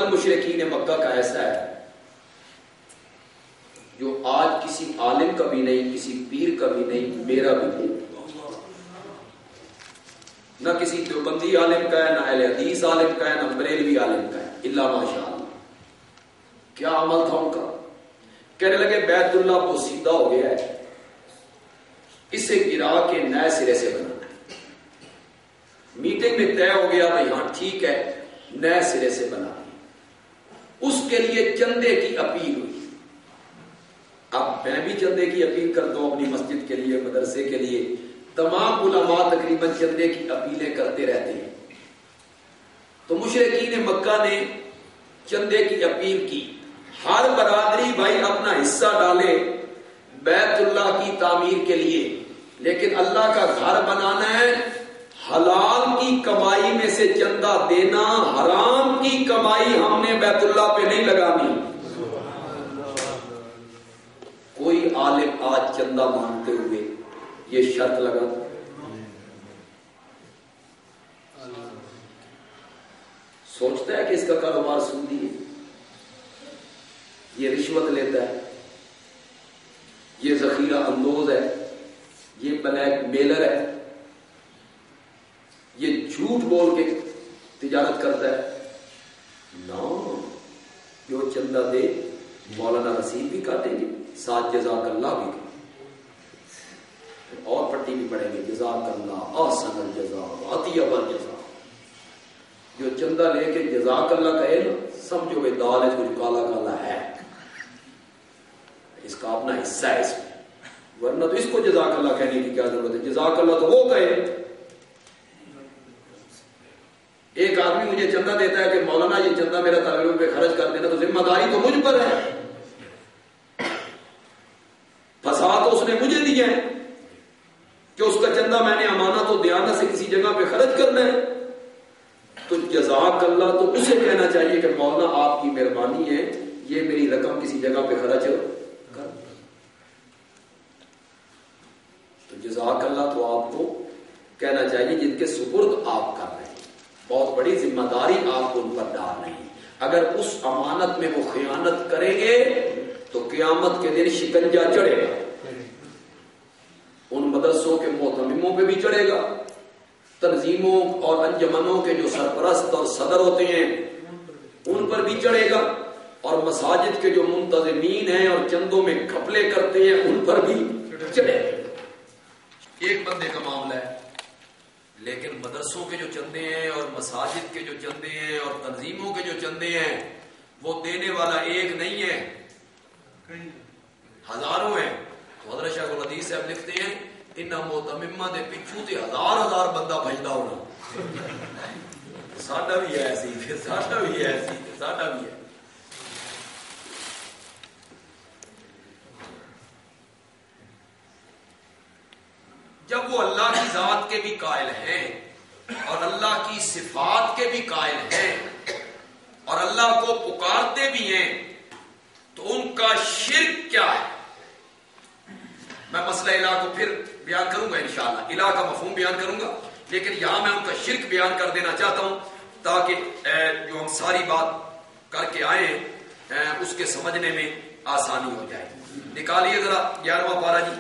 عمل مشرکین مکہ کا ایسا ہے جو آج کسی عالم کا بھی نہیں، کسی پیر کا بھی نہیں، میرا بھی نہیں، نہ کسی دیوبندی عالم کا ہے، نہ اہل حدیث عالم کا ہے، نہ بریلوی عالم کا ہے، الا ماشاء اللہ۔ کیا عمل تھا ان کا؟ کہنے لگے بیت اللہ بوسیدہ ہو گیا ہے، اسے گرا کے نئے سرے سے بنانا ہے۔ میٹنگ میں طے ہو گیا بھائی ہاں ٹھیک ہے، نئے سرے سے بنا دیا۔ اس کے لیے چندے کی اپیل ہوئی۔ اب میں بھی چندے کی اپیل کرتا ہوں اپنی مسجد کے لیے، مدرسے کے لیے، تمام علماء تقریباً چندے کی اپیلیں کرتے رہتے ہیں۔ تو مشرکین مکہ نے چندے کی اپیل کی، ہر برادری بھائی اپنا حصہ ڈالے بیت اللہ کی تعمیر کے لیے، لیکن اللہ کا گھر بنانا ہے، حلال کی کمائی میں سے چندہ دینا، حرام کی کمائی ہم نے بیت اللہ پہ نہیں لگانی۔ کوئی عالم آج چندہ مانگتے ہوئے یہ شرط لگا سوچتا ہے کہ اس کا کاروبار سودی ہے، یہ رشوت لیتا ہے، یہ ذخیرہ اندوز ہے، یہ بلیک میلر ہے، یہ جھوٹ بول کے تجارت کرتا ہے؟ نو، جو چندہ دے مولانا رسید بھی کاٹیں گے، ساتھ جزاک اللہ بھی کہیں، اور پٹی بھی پڑیں گے، جزاک اللہ احسن الجزاء اطیب الجزاء۔ جو چندہ لے کے جزاک اللہ کہے نا، سمجھو کہ دال ہے کچھ کالا کالا ہے، اس کا اپنا حصہ ہے اس میں، ورنہ تو اس کو جزاک اللہ کہنے کی کیا ضرورت ہے؟ جزاک اللہ تو وہ کہے۔ ایک آدمی مجھے چندہ دیتا ہے کہ مولانا یہ چندہ میرا طالب علم پہ خرچ کر دینا، تو ذمہ داری تو مجھ پر ہے، پھنسا تو اس نے مجھے دیا ہے کہ اس کا چندہ میں نے امانت و دیانت سے کسی جگہ پہ خرچ کرنا ہے، تو جزاک اللہ تو اسے کہنا چاہیے کہ مولانا آپ کی مہربانی ہے، یہ میری رقم کسی جگہ پہ خرچ کر، تو جزاک اللہ تو آپ کو کہنا چاہیے جن کے سپرد آپ کر رہے ہیں، بہت بڑی ذمہ داری آپ کو ان پر ڈال رہی ہے۔ اگر اس امانت میں وہ خیانت کریں گے تو قیامت کے دن شکنجہ چڑھے گا، ان مدرسوں کے محتمموں پہ بھی چڑھے گا، تنظیموں اور انجمنوں کے جو سرپرست اور صدر ہوتے ہیں ان پر بھی چڑھے گا، اور مساجد کے جو منتظمین ہیں اور چندوں میں گھپلے کرتے ہیں ان پر بھی چڑھے گا۔ ایک بندے کا معاملہ ہے، لیکن مدرسوں کے جو چندے ہیں اور مساجد کے جو چندے ہیں اور تنظیموں کے جو چندے ہیں، وہ دینے والا ایک نہیں ہے، ہزاروں ہیں۔ تو حضرت شیخ الحدیث صاحب لکھتے ہیں ان محتممہ دے پچھو تے ہزار ہزار بندہ بھجدا ہونا، ساڈا بھی ہے ایسی، پھر ساڈا بھی ہے ایسی، پھر ساڈا بھی ہے۔ جب وہ اللہ کی ذات کے بھی قائل ہیں اور اللہ کی صفات کے بھی قائل ہیں اور اللہ کو پکارتے بھی ہیں، تو ان کا شرک کیا ہے؟ میں مسئلہ الہ کو پھر بیان کروں گا انشاءاللہ، الہ کا مفہوم بیان کروں گا، لیکن یہاں میں ان کا شرک بیان کر دینا چاہتا ہوں تاکہ جو ہم ساری بات کر کے آئے اس کے سمجھنے میں آسانی ہو جائے۔ نکالیے ذرا 11واں پارہ جی۔